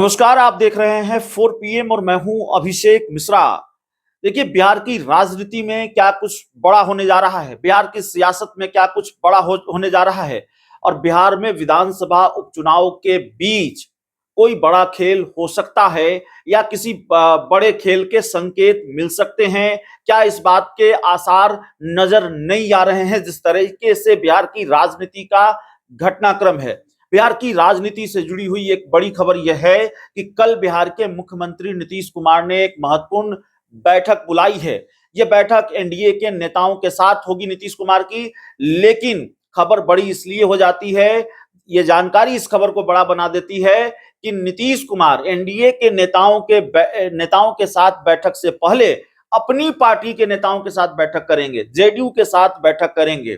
नमस्कार, आप देख रहे हैं 4 पीएम और मैं हूं अभिषेक मिश्रा। देखिए, बिहार की राजनीति में क्या कुछ बड़ा होने जा रहा है, बिहार की सियासत में क्या कुछ बड़ा होने जा रहा है और बिहार में विधानसभा उपचुनाव के बीच कोई बड़ा खेल हो सकता है या किसी बड़े खेल के संकेत मिल सकते हैं। क्या इस बात के आसार नजर नहीं आ रहे हैं? जिस तरीके से बिहार की राजनीति का घटनाक्रम है, बिहार की राजनीति से जुड़ी हुई एक बड़ी खबर यह है कि कल बिहार के मुख्यमंत्री नीतीश कुमार ने एक महत्वपूर्ण बैठक बुलाई है। यह बैठक एनडीए के नेताओं के साथ होगी नीतीश कुमार की, लेकिन खबर बड़ी इसलिए हो जाती है, यह जानकारी इस खबर को बड़ा बना देती है कि नीतीश कुमार एनडीए के नेताओं के साथ बैठक से पहले अपनी पार्टी के नेताओं के साथ बैठक करेंगे, जेडीयू के साथ बैठक करेंगे।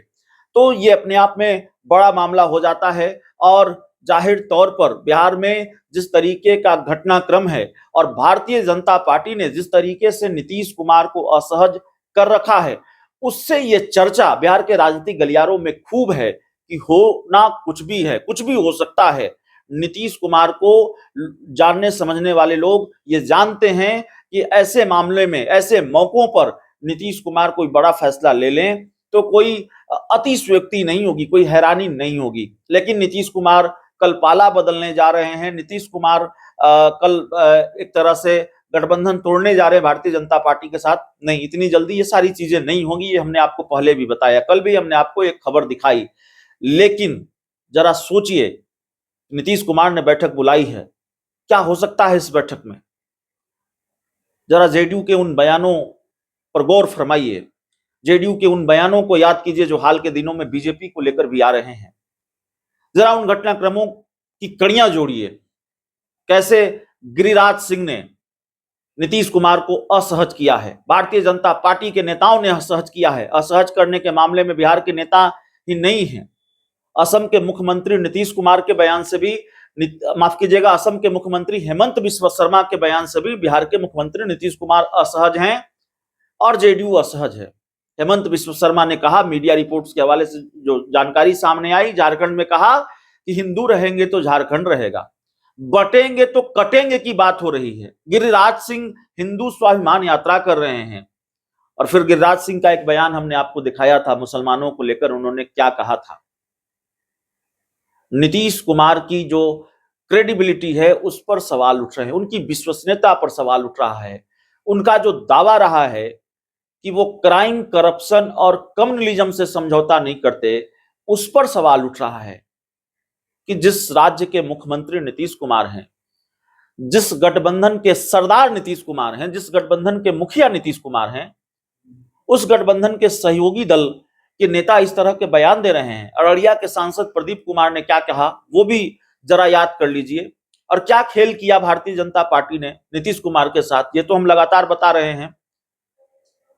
तो ये अपने आप में बड़ा मामला हो जाता है और जाहिर तौर पर बिहार में जिस तरीके का घटनाक्रम है और भारतीय जनता पार्टी ने जिस तरीके से नीतीश कुमार को असहज कर रखा है, उससे ये चर्चा बिहार के राजनीतिक गलियारों में खूब है कि होना कुछ भी है, कुछ भी हो सकता है। नीतीश कुमार को जानने समझने वाले लोग ये जानते हैं कि ऐसे मामले में, ऐसे मौकों पर नीतीश कुमार कोई बड़ा फैसला ले लें तो कोई अतिशयोक्ति नहीं होगी, कोई हैरानी नहीं होगी। लेकिन नीतीश कुमार कल पाला बदलने जा रहे हैं। नीतीश कुमार कल एक तरह से गठबंधन तोड़ने जा रहे हैं भारतीय जनता पार्टी के साथ। नहीं, इतनी जल्दी ये सारी चीजें नहीं होंगी, ये हमने आपको पहले भी बताया, कल भी हमने आपको एक खबर दिखाई। लेकिन जरा सोचिए, नीतीश कुमार ने बैठक बुलाई है, क्या हो सकता है इस बैठक में? जरा जेडीयू के उन बयानों पर गौर फरमाइए, जेडीयू के उन बयानों को याद कीजिए जो हाल के दिनों में बीजेपी को लेकर भी आ रहे हैं। जरा उन घटनाक्रमों की कड़ियां जोड़िए, कैसे गिरिराज सिंह ने नीतीश कुमार को असहज किया है, भारतीय जनता पार्टी के नेताओं ने असहज किया है। असहज करने के मामले में बिहार के नेता ही नहीं है, असम के मुख्यमंत्री नीतीश कुमार के बयान से भी, माफ कीजिएगा, असम के मुख्यमंत्री हेमंत बिस्वा शर्मा के बयान से भी बिहार के मुख्यमंत्री नीतीश कुमार असहज हैं और जेडीयू असहज है। हेमंत बिस्वा शर्मा ने कहा, मीडिया रिपोर्ट्स के हवाले से जो जानकारी सामने आई, झारखंड में कहा कि हिंदू रहेंगे तो झारखंड रहेगा, बटेंगे तो कटेंगे की बात हो रही है। गिरिराज सिंह हिंदू स्वाभिमान यात्रा कर रहे हैं और फिर गिरिराज सिंह का एक बयान हमने आपको दिखाया था, मुसलमानों को लेकर उन्होंने क्या कहा था। नीतीश कुमार की जो क्रेडिबिलिटी है उस पर सवाल उठ रहे हैं, उनकी विश्वसनीयता पर सवाल उठ रहा है। उनका जो दावा रहा है कि वो क्राइम, करप्शन और कम्युनलिज्म से समझौता नहीं करते, उस पर सवाल उठ रहा है कि जिस राज्य के मुख्यमंत्री नीतीश कुमार हैं, जिस गठबंधन के सरदार नीतीश कुमार हैं, जिस गठबंधन के मुखिया नीतीश कुमार हैं, उस गठबंधन के सहयोगी दल के नेता इस तरह के बयान दे रहे हैं। अररिया के सांसद प्रदीप कुमार ने क्या कहा वो भी जरा याद कर लीजिए, और क्या खेल किया भारतीय जनता पार्टी ने नीतीश कुमार के साथ, ये तो हम लगातार बता रहे हैं।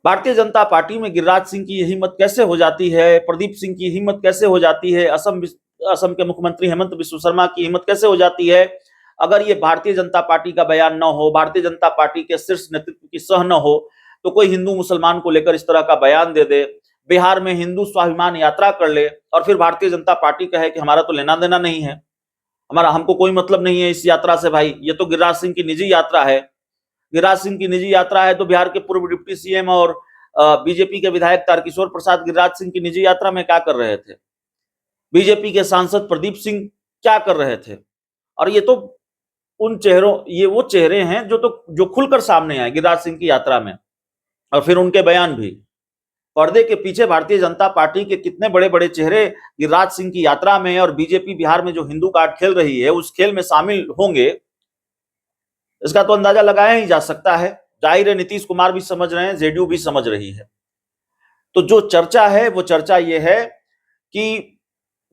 भारतीय जनता पार्टी में गिरिराज सिंह की हिम्मत कैसे हो जाती है, प्रदीप सिंह की हिम्मत कैसे हो जाती है, असम के मुख्यमंत्री हेमंत बिस्वा शर्मा की हिम्मत कैसे हो जाती है? अगर ये भारतीय जनता पार्टी का बयान न हो, भारतीय जनता पार्टी के शीर्ष नेतृत्व की सह न हो, तो कोई हिंदू मुसलमान को लेकर इस तरह का बयान दे दे, बिहार में हिंदू स्वाभिमान यात्रा कर ले और फिर भारतीय जनता पार्टी कहे कि हमारा तो लेना देना नहीं है, हमको कोई मतलब नहीं है इस यात्रा से। भाई, ये तो गिरिराज सिंह की निजी यात्रा है। गिरिराज सिंह की निजी यात्रा है तो बिहार के पूर्व डिप्टी सीएम और बीजेपी के विधायक तारकिशोर प्रसाद गिरिराज सिंह की निजी यात्रा में क्या कर रहे थे? बीजेपी के सांसद प्रदीप सिंह क्या कर रहे थे? और ये तो ये वो चेहरे हैं जो खुलकर सामने आए गिरिराज सिंह की यात्रा में, और फिर उनके बयान भी। पर्दे के पीछे भारतीय जनता पार्टी के कितने बड़े बड़े चेहरे गिरिराज सिंह की यात्रा में और बीजेपी बिहार में जो हिंदू कार्ड खेल रही है उस खेल में शामिल होंगे, इसका तो अंदाजा लगाया ही जा सकता है। जाहिर है नीतीश कुमार भी समझ रहे हैं, जेडीयू भी समझ रही है। तो जो चर्चा है वो चर्चा ये है कि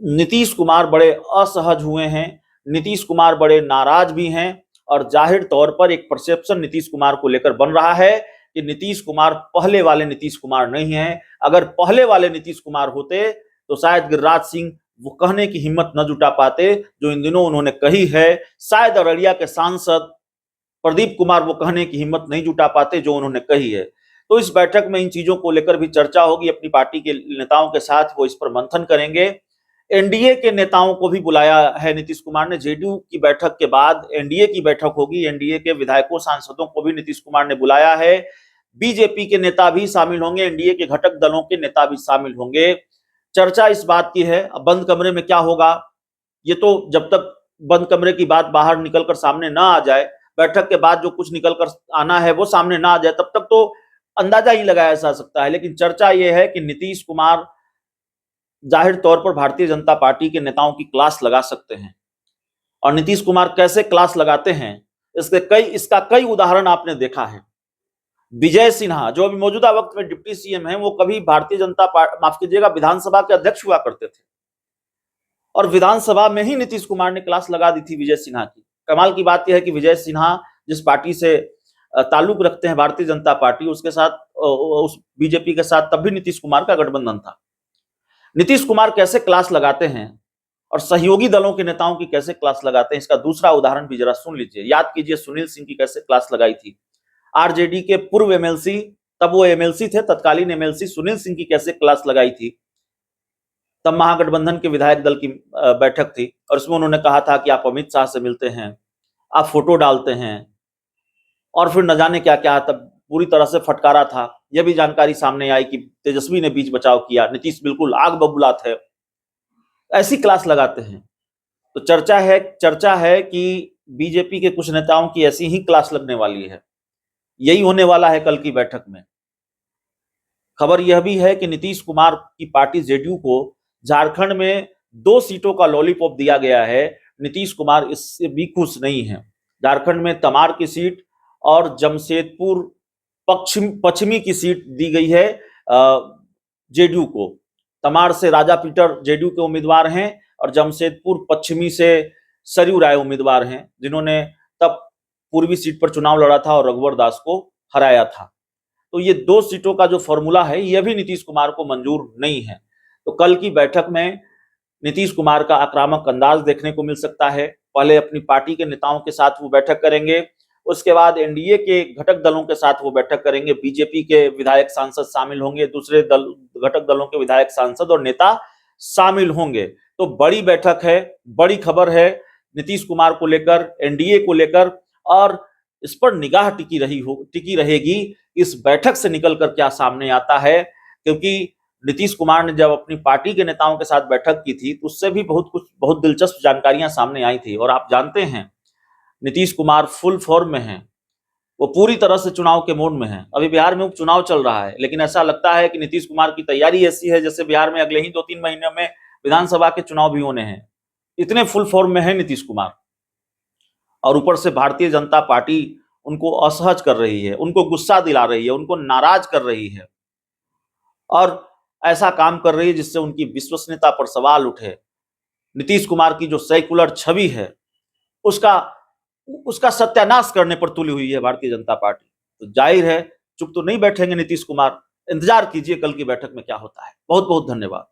नीतीश कुमार बड़े असहज हुए हैं, नीतीश कुमार बड़े नाराज भी हैं और जाहिर तौर पर एक परसेप्शन नीतीश कुमार को लेकर बन रहा है कि नीतीश कुमार पहले वाले नीतीश कुमार नहीं है। अगर पहले वाले नीतीश कुमार होते तो शायद गिरिराज सिंह वो कहने की हिम्मत न जुटा पाते जो इन दिनों उन्होंने कही है। शायद अररिया के सांसद प्रदीप कुमार वो कहने की हिम्मत नहीं जुटा पाते जो उन्होंने कही है। तो इस बैठक में इन चीजों को लेकर भी चर्चा होगी, अपनी पार्टी के नेताओं के साथ वो इस पर मंथन करेंगे। एनडीए के नेताओं को भी बुलाया है नीतीश कुमार ने। जेडीयू की बैठक के बाद एनडीए की बैठक होगी, एनडीए के विधायकों सांसदों को भी नीतीश कुमार ने बुलाया है। बीजेपी के नेता भी शामिल होंगे, एनडीए के घटक दलों के नेता भी शामिल होंगे। चर्चा इस बात की है, अब बंद कमरे में क्या होगा ये तो जब तक बंद कमरे की बात बाहर निकलकर सामने ना आ जाए, बैठक के बाद जो कुछ निकलकर आना है वो सामने ना आ जाए, तब तक तो अंदाजा ही लगाया जा सकता है। लेकिन चर्चा यह है कि नीतीश कुमार जाहिर तौर पर भारतीय जनता पार्टी के नेताओं की क्लास लगा सकते हैं। और नीतीश कुमार कैसे क्लास लगाते हैं इसका कई उदाहरण आपने देखा है। विजय सिन्हा जो अभी मौजूदा वक्त में डिप्टी सीएम हैं, वो कभी भारतीय जनता पार्टी, माफ कीजिएगा, विधानसभा के अध्यक्ष हुआ करते थे और विधानसभा में ही नीतीश कुमार ने क्लास लगा दी थी विजय सिन्हा की। कमाल की बात यह है कि विजय सिन्हा जिस पार्टी से ताल्लुक रखते हैं, भारतीय जनता पार्टी, उसके साथ, उस बीजेपी के साथ तब भी नीतीश कुमार का गठबंधन था। नीतीश कुमार कैसे क्लास लगाते हैं और सहयोगी दलों के नेताओं की कैसे क्लास लगाते हैं, इसका दूसरा उदाहरण भी जरा सुन लीजिए। याद कीजिए सुनील सिंह की कैसे क्लास लगाई थी। आरजेडी के पूर्व एमएलसी, तब वो एमएलसी थे, तत्कालीन एमएलसी सुनील सिंह की कैसे क्लास लगाई थी। तब महागठबंधन के विधायक दल की बैठक थी और उसमें उन्होंने कहा था कि आप अमित शाह से मिलते हैं, आप फोटो डालते हैं, और फिर न जाने क्या क्या, तब पूरी तरह से फटकारा था। यह भी जानकारी सामने आई कि तेजस्वी ने बीच बचाव किया, नीतीश बिल्कुल आग बबूला थे। ऐसी क्लास लगाते हैं। तो चर्चा है कि बीजेपी के कुछ नेताओं की ऐसी ही क्लास लगने वाली है। यही होने वाला है कल की बैठक में। खबर यह भी है कि नीतीश कुमार की पार्टी जेडीयू को झारखंड में 2 सीटों का लॉलीपॉप दिया गया है। नीतीश कुमार इससे भी खुश नहीं है। झारखंड में तमार की सीट और जमशेदपुर पश्चिमी की सीट दी गई है जेडीयू को। तमार से राजा पीटर जेडीयू के उम्मीदवार हैं और जमशेदपुर पश्चिमी से सरयू राय उम्मीदवार हैं, जिन्होंने तब पूर्वी सीट पर चुनाव लड़ा था और रघुवर दास को हराया था। तो ये 2 सीटों का जो फॉर्मूला है, यह भी नीतीश कुमार को मंजूर नहीं है। तो कल की बैठक में नीतीश कुमार का आक्रामक अंदाज देखने को मिल सकता है। पहले अपनी पार्टी के नेताओं के साथ वो बैठक करेंगे, उसके बाद एनडीए के घटक दलों के साथ वो बैठक करेंगे। बीजेपी के विधायक सांसद शामिल होंगे, दूसरे घटक दलों के विधायक सांसद और नेता शामिल होंगे। तो बड़ी बैठक है, बड़ी खबर है नीतीश कुमार को लेकर, एनडीए को लेकर, और इस पर निगाह टिकी रहेगी इस बैठक से निकलकर क्या सामने आता है। क्योंकि नीतीश कुमार ने जब अपनी पार्टी के नेताओं के साथ बैठक की थी तो उससे भी बहुत दिलचस्प जानकारियां सामने आई थी। और आप जानते हैं नीतीश कुमार फुल फॉर्म में हैं, वो पूरी तरह से चुनाव के मोड में हैं। अभी बिहार में उपचुनाव चल रहा है, लेकिन ऐसा लगता है कि नीतीश कुमार की तैयारी ऐसी है जैसे बिहार में अगले ही 2-3 महीने में विधानसभा के चुनाव भी होने हैं। इतने फुल फॉर्म में है नीतीश कुमार। और ऊपर से भारतीय जनता पार्टी उनको असहज कर रही है, उनको गुस्सा दिला रही है, उनको नाराज कर रही है और ऐसा काम कर रही है जिससे उनकी विश्वसनीयता पर सवाल उठे। नीतीश कुमार की जो सेक्युलर छवि है उसका सत्यानाश करने पर तुली हुई है भारतीय जनता पार्टी। तो जाहिर है चुप तो नहीं बैठेंगे नीतीश कुमार। इंतजार कीजिए कल की बैठक में क्या होता है। बहुत बहुत धन्यवाद।